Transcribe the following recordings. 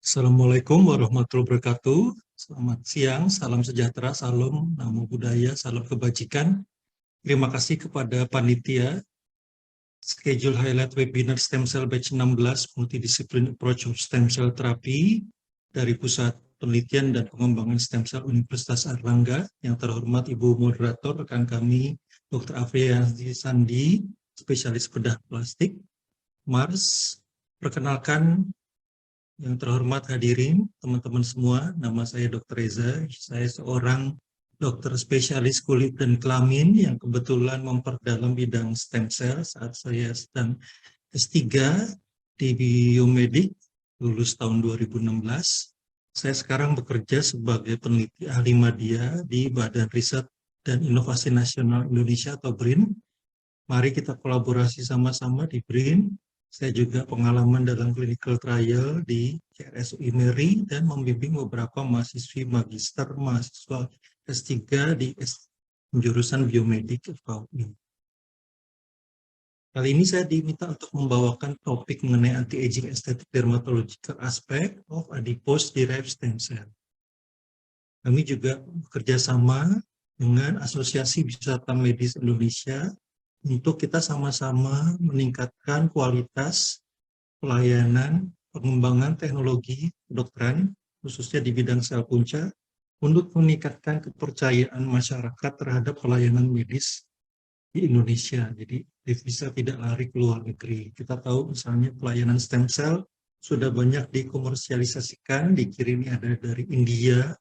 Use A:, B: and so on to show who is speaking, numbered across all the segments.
A: Assalamualaikum warahmatullahi wabarakatuh. Selamat siang, salam sejahtera, salam namo buddhaya, salam kebajikan. Terima kasih kepada panitia schedule highlight webinar Stem Cell Batch 16 Multidisiplin Approach of Stem Cell Therapy dari Pusat Penelitian dan Pengembangan Stem Cell Universitas Airlangga. Yang terhormat Ibu Moderator, rekan kami Dr. Afriyanti Sandi, spesialis bedah plastik, Mars. Perkenalkan yang terhormat hadirin, teman-teman semua, nama saya Dr. Reza. Saya seorang dokter spesialis kulit dan kelamin yang kebetulan memperdalam bidang stem cell saat saya sedang S3 di biomedik, lulus tahun 2016. Saya sekarang bekerja sebagai peneliti ahli media di Badan Riset dan Inovasi Nasional Indonesia atau BRIN. Mari kita kolaborasi sama-sama di BRIN. Saya juga pengalaman dalam clinical trial di RSUI Mary dan membimbing beberapa mahasiswi magister, mahasiswa S3 di jurusan biomedik FKUI. Kali ini saya diminta untuk membawakan topik mengenai anti-aging aesthetic dermatological aspect of adipose derived stem cell. Kami juga bekerja sama dengan Asosiasi Wisata Medis Indonesia untuk kita sama-sama meningkatkan kualitas pelayanan pengembangan teknologi kedokteran, khususnya di bidang sel punca, untuk meningkatkan kepercayaan masyarakat terhadap pelayanan medis di Indonesia. Jadi bisa tidak lari ke luar negeri. Kita tahu misalnya pelayanan stem cell sudah banyak dikomersialisasikan, di kiri ini ada dari India,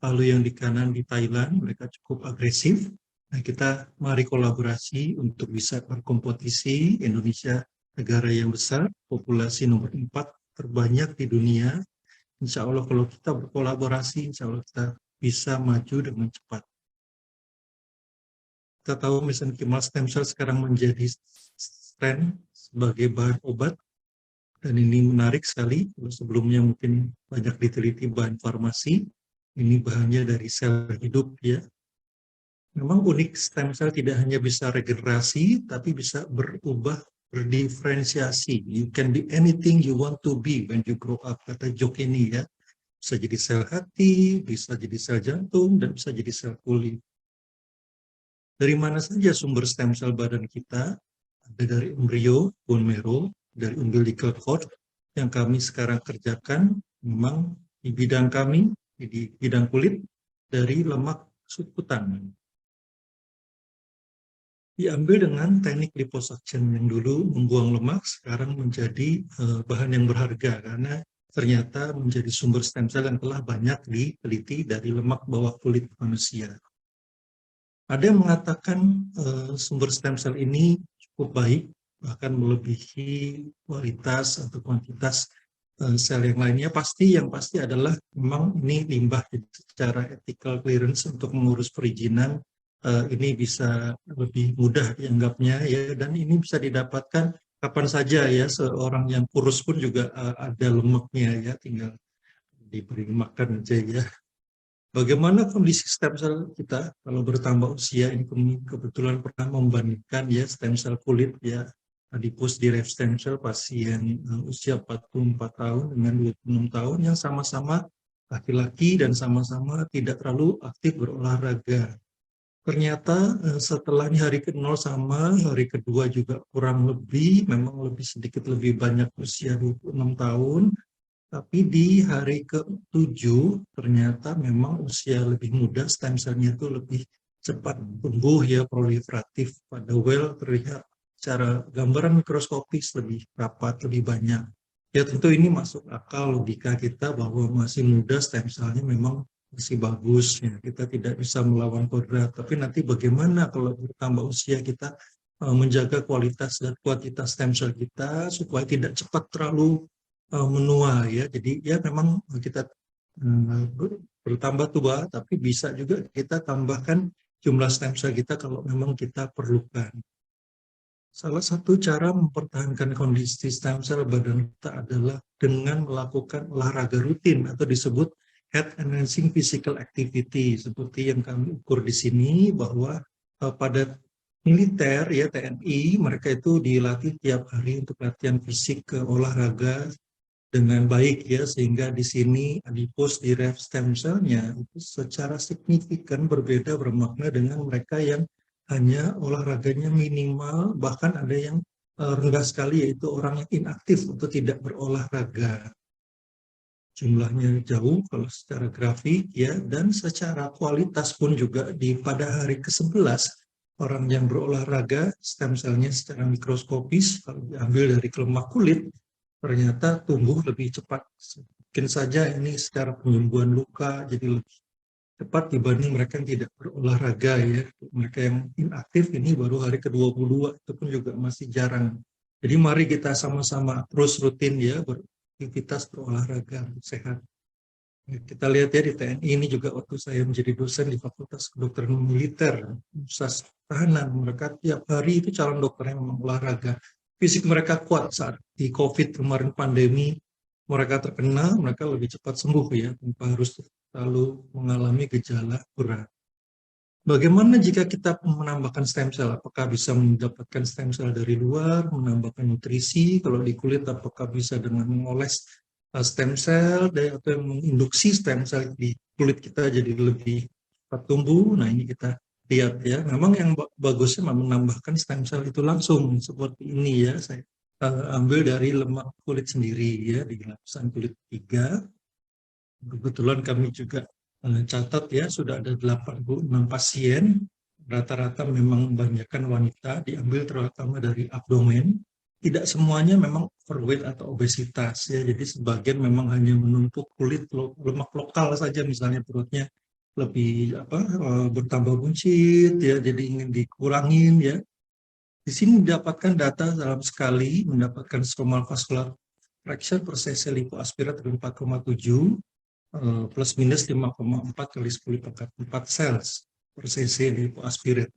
A: lalu yang di kanan di Thailand, mereka cukup agresif. Nah, kita mari kolaborasi untuk bisa berkompetisi. Indonesia negara yang besar, populasi nomor 4 terbanyak di dunia. Insya Allah kalau kita berkolaborasi, insya Allah kita bisa maju dengan cepat. Kita tahu mesenchymal stem cell sekarang menjadi tren sebagai bahan obat. Dan ini menarik sekali, sebelumnya mungkin banyak diteliti bahan farmasi. Ini bahannya dari sel hidup ya. Memang unik, stem cell tidak hanya bisa regenerasi, tapi bisa berubah, berdiferensiasi. You can be anything you want to be when you grow up, kata Jok ini ya. Bisa jadi sel hati, bisa jadi sel jantung, dan bisa jadi sel kulit. Dari mana saja sumber stem cell badan kita? Ada dari embrio, bone marrow, dari umbilical cord, yang kami sekarang kerjakan, memang di bidang kami, di bidang kulit, dari lemak subkutan. Diambil dengan teknik liposuction yang dulu membuang lemak, sekarang menjadi bahan yang berharga karena ternyata menjadi sumber stem cell yang telah banyak diteliti dari lemak bawah kulit manusia. Ada yang mengatakan sumber stem cell ini cukup baik, bahkan melebihi kualitas atau kuantitas sel yang lainnya. Yang pasti adalah memang ini limbah, secara ethical clearance untuk mengurus perizinan ini bisa lebih mudah dianggapnya ya, dan ini bisa didapatkan kapan saja ya. Seorang yang kurus pun juga ada lemaknya ya, tinggal diberi makan aja ya. Bagaimana kondisi stem cell kita kalau bertambah usia? Ini kebetulan pernah membandingkan ya stem cell kulit ya, adipose derived stem cell pasien usia 44 tahun dengan 26 tahun yang sama-sama laki-laki dan sama-sama tidak terlalu aktif berolahraga. Ternyata setelahnya hari ke-0 sama, hari kedua juga kurang lebih, memang lebih sedikit lebih banyak usia 26 tahun, tapi di hari ke-7 ternyata memang usia lebih muda, stem cell-nya itu lebih cepat tumbuh ya, proliferatif, pada well terlihat secara gambaran mikroskopis lebih rapat, lebih banyak. Ya tentu ini masuk akal logika kita bahwa masih muda stem cell-nya memang masih bagus ya, kita tidak bisa melawan kodrat, tapi nanti bagaimana kalau bertambah usia kita menjaga kualitas dan kuantitas stem cell kita supaya tidak cepat terlalu menua ya. Jadi ya memang kita bertambah tua, tapi bisa juga kita tambahkan jumlah stem cell kita kalau memang kita perlukan. Salah satu cara mempertahankan kondisi stem cell badan kita adalah dengan melakukan olahraga rutin atau disebut health enhancing physical activity, seperti yang kami ukur di sini bahwa pada militer ya, TNI, mereka itu dilatih tiap hari untuk latihan fisik ke olahraga dengan baik ya, sehingga di sini adipose-derived stem cell-nya itu secara signifikan berbeda bermakna dengan mereka yang hanya olahraganya minimal, bahkan ada yang rendah sekali, yaitu orang yang inaktif atau tidak berolahraga. Jumlahnya jauh kalau secara grafik ya, dan secara kualitas pun juga pada hari ke-11 orang yang berolahraga stem cell-nya secara mikroskopis kalau diambil dari lemak kulit ternyata tumbuh lebih cepat. Mungkin saja ini secara penyembuhan luka jadi lebih cepat dibanding mereka yang tidak berolahraga ya. Mereka yang inaktif ini baru hari ke-22, itu pun juga masih jarang. Jadi mari kita sama-sama terus rutin ya beraktivitas berolahraga untuk sehat. Kita lihat ya di TNI ini juga waktu saya menjadi dosen di Fakultas Kedokteran Militer, Universitas Pertahanan, mereka tiap hari itu calon dokter yang memang olahraga. Fisik mereka kuat saat di COVID kemarin pandemi, mereka terkena, mereka lebih cepat sembuh ya, tanpa harus selalu mengalami gejala berat. Bagaimana jika kita menambahkan stem cell? Apakah bisa mendapatkan stem cell dari luar, menambahkan nutrisi? Kalau di kulit, apakah bisa dengan mengoles stem cell atau yang menginduksi stem cell di kulit kita jadi lebih cepat tumbuh? Nah, ini kita lihat ya. Memang yang bagusnya menambahkan stem cell itu langsung seperti ini ya. Saya ambil dari lemak kulit sendiri ya, di lapisan kulit 3. Kebetulan kami juga catat ya, sudah ada 86 pasien, rata-rata memang kebanyakan wanita, diambil terutama dari abdomen. Tidak semuanya memang overweight atau obesitas ya, jadi sebagian memang hanya menumpuk kulit lemak lokal saja, misalnya perutnya lebih bertambah buncit ya, jadi ingin dikurangin ya. Di sini mendapatkan data dalam sekali mendapatkan stromal vascular fraction per cc lipoaspirat 4,7 plus minus 5,4 kali 10 pangkat 4 cells per cc lipoaspirat.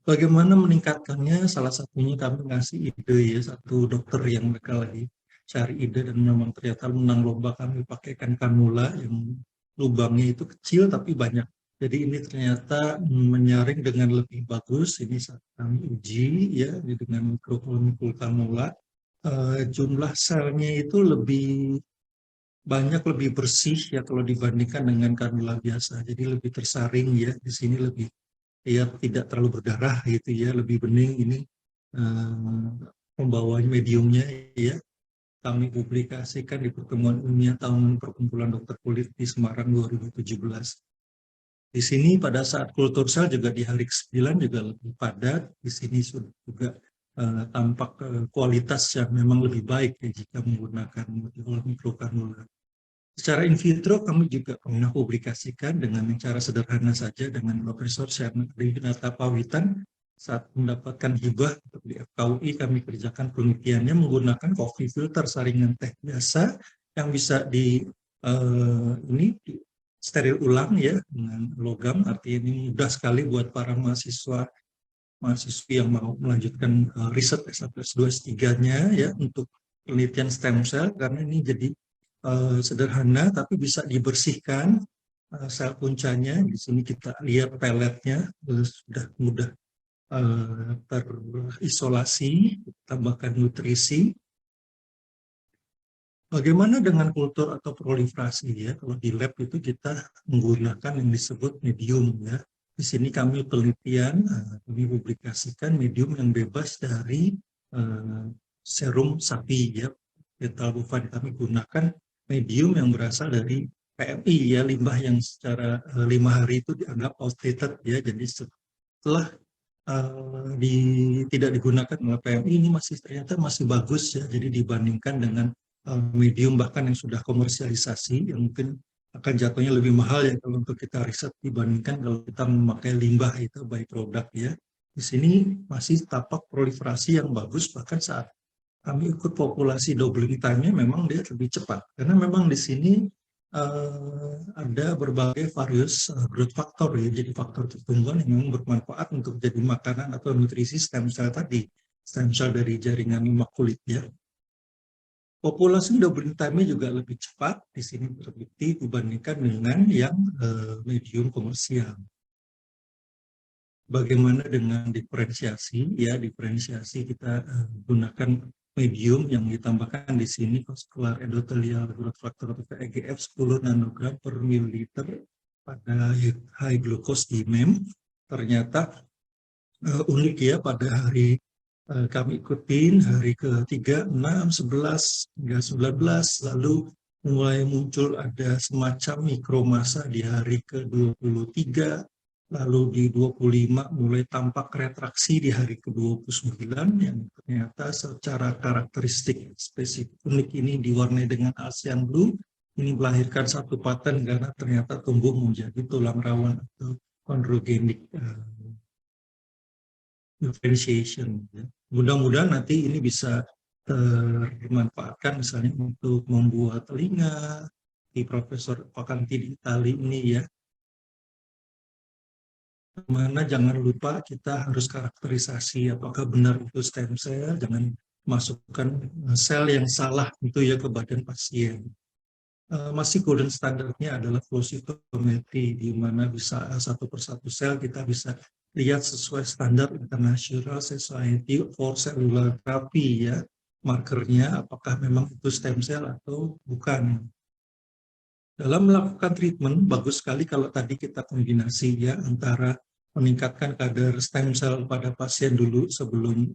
A: Bagaimana meningkatkannya? Salah satunya kami ngasih ide ya, satu dokter yang mereka lagi cari ide dan memang ternyata menang lomba, kami pakaikan kanula yang lubangnya itu kecil tapi banyak. Jadi ini ternyata menyaring dengan lebih bagus. Ini saat kami uji ya dengan mikromolecule kanula. Jumlah selnya itu lebih banyak, lebih bersih ya kalau dibandingkan dengan kanula biasa. Jadi lebih tersaring ya, di sini lebih ya tidak terlalu berdarah gitu ya, lebih bening ini pembawaan mediumnya ya. Kami publikasikan di pertemuan ilmiah tahunan Perkumpulan Dokter Kulit di Semarang 2017. Di sini pada saat kultur sel juga di hari ke-9 juga lebih padat. Di sini sudah juga tampak kualitas yang memang lebih baik ya, jika menggunakan mikrokanula. Secara in vitro kami juga pernah publikasikan dengan cara sederhana saja dengan Profesor Syarnata Pawitan saat mendapatkan hibah untuk di FKUI. Kami kerjakan penelitiannya menggunakan coffee filter saringan teh biasa yang bisa ini steril ulang ya dengan logam. Artinya ini mudah sekali buat para mahasiswi yang mau melanjutkan riset S1, S2, S3-nya ya untuk penelitian stem cell, karena ini jadi sederhana tapi bisa dibersihkan sel puncanya. Di sini kita lihat peletnya sudah mudah terisolasi, tambahkan nutrisi. Bagaimana dengan kultur atau proliferasi ya? Kalau di lab itu kita menggunakan yang disebut medium ya. Di sini kami penelitian, kami publikasikan medium yang bebas dari serum sapi ya. Fetal bovine, kami gunakan medium yang berasal dari PMI ya, limbah yang secara 5 hari itu dianggap outdated ya. Jadi setelah tidak digunakan oleh PMI, ini ternyata masih bagus ya. Jadi dibandingkan dengan medium bahkan yang sudah komersialisasi yang mungkin akan jatuhnya lebih mahal ya kalau untuk kita riset dibandingkan kalau kita memakai limbah itu by product ya. Di sini masih tampak proliferasi yang bagus, bahkan saat kami ikut populasi doubling time-nya memang dia lebih cepat karena memang di sini ada berbagai various growth factor ya, jadi faktor pertumbuhan yang memang bermanfaat untuk jadi makanan atau nutrisi stem cell tadi, stem cell dari jaringan lemak kulit ya. Populasi doubling time-nya juga lebih cepat di sini terbukti dibandingkan dengan yang medium komersial. Bagaimana dengan diferensiasi? Ya, diferensiasi kita gunakan medium yang ditambahkan di sini vascular endothelial growth factor atau VEGF 10 nanogram per mililiter pada high glucose di MEM. Ternyata unik ya, pada hari kami ikutin hari ke-3, 6, 11, hingga 19, lalu mulai muncul ada semacam mikromasa di hari ke-23, lalu di 25 mulai tampak retraksi di hari ke-29 yang ternyata secara karakteristik spesifik unik ini diwarnai dengan ASEAN Blue. Ini melahirkan satu paten karena ternyata tumbuh menjadi tulang rawan atau chondrogenic differentiation. Mudah-mudahan nanti ini bisa dimanfaatkan misalnya untuk membuat telinga di Profesor Pakanti di Itali ini ya. Mana jangan lupa kita harus karakterisasi apakah benar itu stem cell, jangan masukkan sel yang salah itu ya ke badan pasien. Masih golden standardnya adalah flow cytometry, di mana bisa satu persatu sel kita bisa lihat sesuai standar International Society for Cellular Therapy ya, markernya apakah memang itu stem cell atau bukan. Dalam melakukan treatment bagus sekali kalau tadi kita kombinasi ya antara meningkatkan kadar stem cell pada pasien dulu sebelum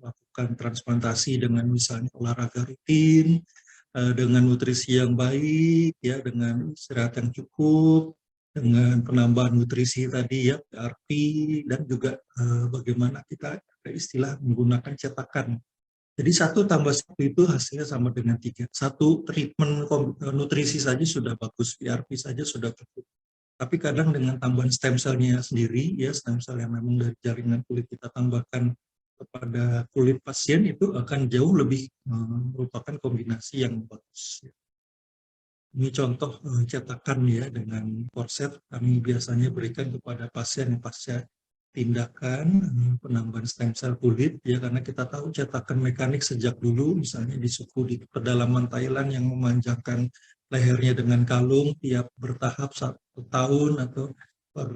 A: melakukan transplantasi dengan misalnya olahraga rutin, dengan nutrisi yang baik, ya, dengan istirahat yang cukup, dengan penambahan nutrisi tadi ya, PRP, dan juga bagaimana kita ada istilah menggunakan cetakan. Jadi 1 tambah 1 itu hasilnya sama dengan 3. 1 treatment nutrisi saja sudah bagus, PRP saja sudah cukup. Tapi kadang dengan tambahan stem cell-nya sendiri, ya stem cell yang memang dari jaringan kulit kita tambahkan kepada kulit pasien itu akan jauh lebih merupakan kombinasi yang bagus. Ini contoh cetakan ya dengan korset kami biasanya berikan kepada pasien yang pasca tindakan penambahan stem cell kulit ya, karena kita tahu cetakan mekanik sejak dulu misalnya di suku di pedalaman Thailand yang memanjangkan lehernya dengan kalung tiap bertahap 1 tahun atau per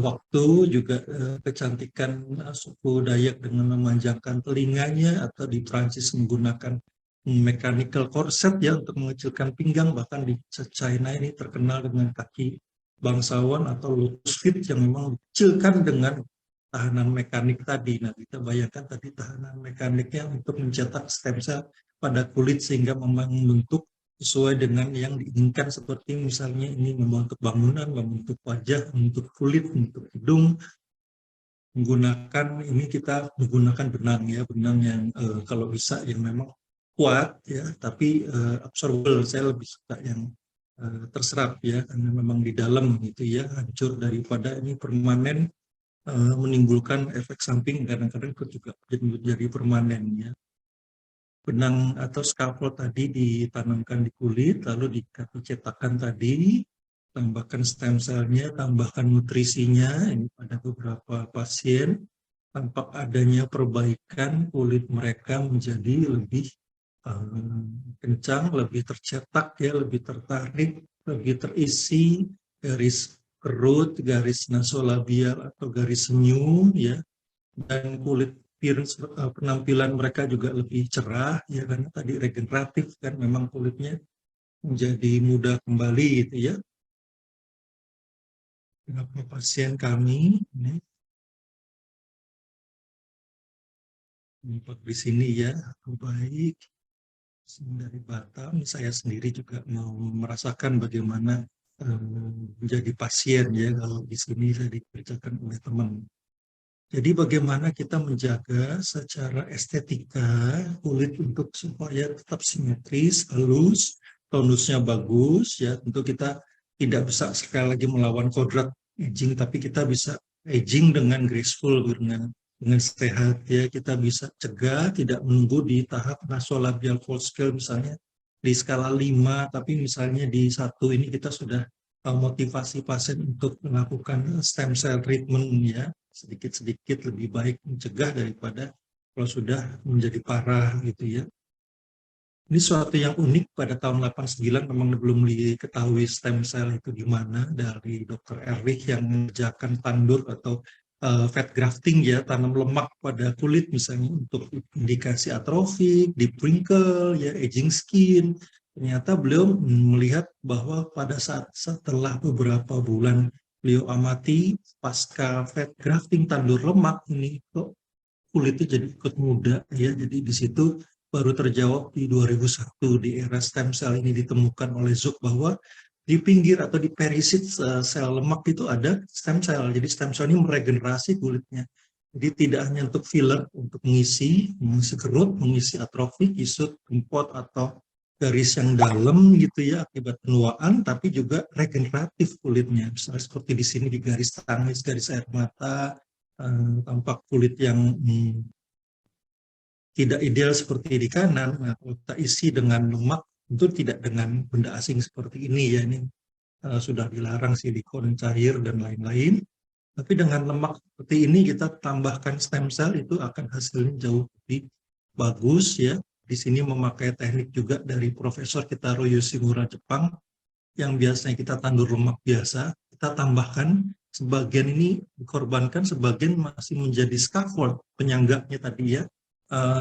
A: waktu, juga kecantikan suku Dayak dengan memanjangkan telinganya, atau di Prancis menggunakan mechanical corset ya untuk mengecilkan pinggang, bahkan di China ini terkenal dengan kaki bangsawan atau lotus feet yang memang dikecilkan dengan tahanan mekanik tadi. Nah, kita bayangkan tadi tahanan mekaniknya untuk mencetak stem cell pada kulit sehingga membentuk sesuai dengan yang diinginkan, seperti misalnya ini membentuk bangunan, membentuk wajah, membentuk kulit, membentuk hidung. Menggunakan ini kita menggunakan benang ya, benang yang kalau bisa yang memang kuat ya, tapi absorbable. Saya lebih suka yang terserap ya, karena memang di dalam gitu ya, hancur daripada ini permanen menimbulkan efek samping kadang-kadang juga jadi permanen ya. Benang atau scaffold tadi ditanamkan di kulit, lalu dikasih cetakan tadi, tambahkan stem cell-nya, tambahkan nutrisinya. Ini pada beberapa pasien tampak adanya perbaikan, kulit mereka menjadi lebih kencang, lebih tercetak ya, lebih tertarik, lebih terisi, garis kerut, garis nasolabial atau garis senyum ya, dan kulit penampilan mereka juga lebih cerah ya, karena tadi regeneratif kan, memang kulitnya menjadi mudah kembali gitu ya. Beberapa pasien kami ini di sini ya, baik dari Batam, saya sendiri juga mau merasakan bagaimana menjadi pasien ya kalau di sini saya dikerjakan oleh teman. Jadi bagaimana kita menjaga secara estetika kulit untuk supaya tetap simetris, halus, tonusnya bagus ya. Tentu kita tidak bisa sekali lagi melawan kodrat aging, tapi kita bisa aging dengan graceful, dengan sehat ya. Kita bisa cegah, tidak menunggu di tahap nasolabial full scale misalnya di skala 5, tapi misalnya di 1 ini kita sudah motivasi pasien untuk melakukan stem cell treatment ya, sedikit-sedikit lebih baik mencegah daripada kalau sudah menjadi parah gitu ya. Ini suatu yang unik, pada tahun 89 memang belum diketahui stem cell itu di mana, dari Dr. Ehrlich yang mengerjakan tandur atau fat grafting ya, tanam lemak pada kulit misalnya untuk indikasi atrofik, deep wrinkle, ya aging skin. Ternyata beliau melihat bahwa pada saat setelah beberapa bulan beliau amati pasca fat grafting tandur lemak ini kok kulitnya jadi ikut muda ya. Jadi di situ baru terjawab di 2001 di era stem cell ini ditemukan oleh Zook bahwa di pinggir atau di perisit sel lemak itu ada stem cell. Jadi stem cell ini meregenerasi kulitnya. Jadi tidak hanya untuk filler, untuk mengisi kerut, mengisi atrofi, kisut, kempot, atau garis yang dalam gitu ya akibat penuaan, tapi juga regeneratif kulitnya. Misalnya seperti di sini di garis tangis, garis air mata, tampak kulit yang tidak ideal seperti di kanan. Nah, kalau kita isi dengan lemak, tentu tidak dengan benda asing seperti ini ya. Ini sudah dilarang silikon cair dan lain-lain. Tapi dengan lemak seperti ini kita tambahkan stem cell itu akan hasilnya jauh lebih bagus ya. Di sini memakai teknik juga dari Profesor Kitaro Yoshimura Jepang yang biasanya kita tandur lemak biasa, kita tambahkan sebagian ini dikorbankan, sebagian masih menjadi scaffold penyangganya tadi ya,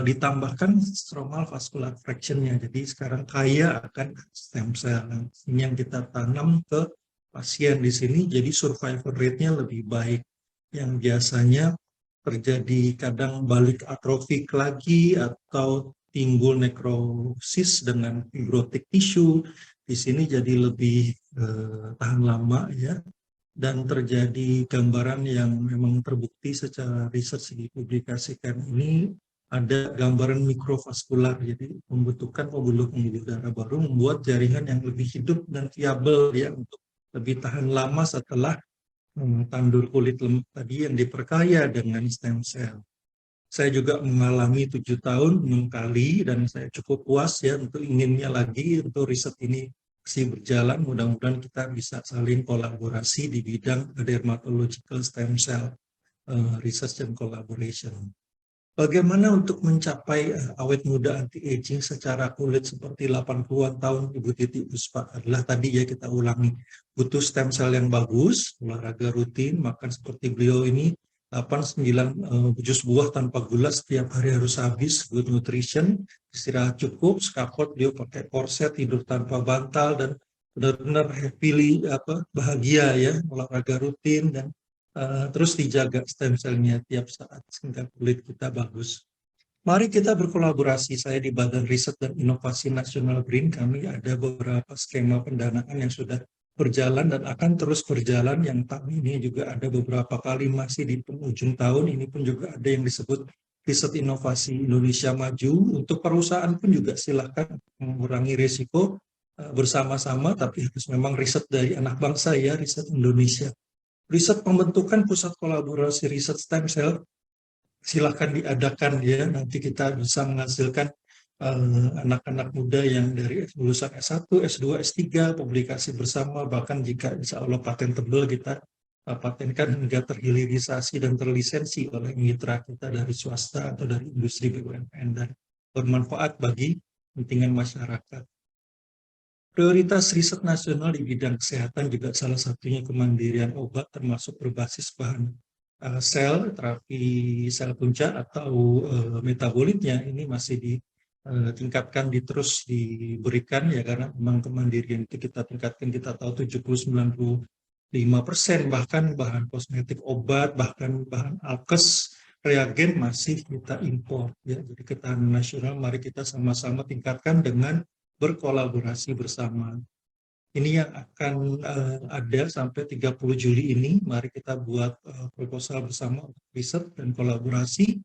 A: ditambahkan stromal vascular fraction-nya. Jadi sekarang kaya akan stem cell. Ini yang kita tanam ke pasien di sini, jadi survival rate-nya lebih baik. Yang biasanya terjadi kadang balik atrofik lagi atau timbul nekrosis dengan fibrotic tissue, di sini jadi lebih tahan lama ya, dan terjadi gambaran yang memang terbukti secara riset dipublikasikan ini ada gambaran mikrovaskular, jadi membutuhkan pembuluh-pembuluh darah baru membuat jaringan yang lebih hidup dan viabel ya untuk lebih tahan lama setelah tandur kulit lemak tadi yang diperkaya dengan stem cell. Saya juga mengalami 7 tahun 6 kali dan saya cukup puas ya untuk inginnya lagi untuk riset ini masih berjalan. Mudah-mudahan kita bisa saling kolaborasi di bidang dermatological stem cell research and collaboration. Bagaimana untuk mencapai awet muda anti-aging secara kulit seperti 80-an tahun Ibu Titi Puspa adalah tadi ya kita ulangi, butuh stem cell yang bagus, olahraga rutin, makan seperti beliau ini 8-9 jus buah tanpa gula setiap hari harus habis, good nutrition, istirahat cukup, scaffold beliau pakai korset, tidur tanpa bantal, dan benar-benar happily bahagia ya, olahraga rutin, dan terus dijaga stem cell-nya tiap saat sehingga kulit kita bagus. Mari kita berkolaborasi. Saya di Badan Riset dan Inovasi Nasional BRIN, kami ada beberapa skema pendanaan yang sudah berjalan dan akan terus berjalan. Yang tahun ini juga ada beberapa kali masih di penghujung tahun. Ini pun juga ada yang disebut Riset Inovasi Indonesia Maju. Untuk perusahaan pun juga silakan mengurangi risiko bersama-sama, tapi harus memang riset dari anak bangsa ya, riset Indonesia. Riset pembentukan pusat kolaborasi riset stem cell silakan diadakan ya, nanti kita bisa menghasilkan anak-anak muda yang dari lulusan S1, S2, S3, publikasi bersama, bahkan jika insya Allah patentable kita patenkan hingga terhilirisasi dan terlisensi oleh mitra kita dari swasta atau dari industri BUMN dan bermanfaat bagi kepentingan masyarakat. Prioritas riset nasional di bidang kesehatan juga salah satunya kemandirian obat termasuk berbasis bahan sel, terapi sel punca atau metabolitnya ini masih ditingkatkan, terus diberikan ya, karena memang kemandirian itu kita tingkatkan, kita tahu 70-95%, bahkan bahan kosmetik obat, bahkan bahan alkes, reagen masih kita impor ya. Jadi ketahanan nasional mari kita sama-sama tingkatkan dengan berkolaborasi bersama. Ini yang akan ada sampai 30 Juli ini. Mari kita buat proposal bersama untuk riset dan kolaborasi.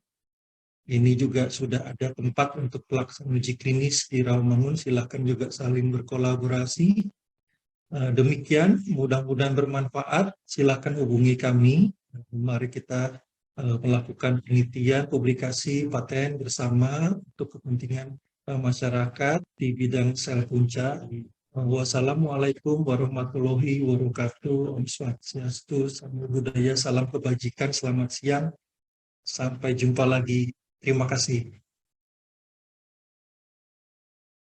A: Ini juga sudah ada tempat untuk pelaksanaan uji klinis di Rawamangun. Silakan juga saling berkolaborasi. Demikian, mudah-mudahan bermanfaat. Silakan hubungi kami. Mari kita melakukan penelitian, publikasi, paten bersama untuk kepentingan masyarakat di bidang sel punca. Wassalamualaikum warahmatullahi wabarakatuh. Om Swastiastu, Salam Budaya, salam kebajikan, selamat siang. Sampai jumpa lagi. Terima kasih.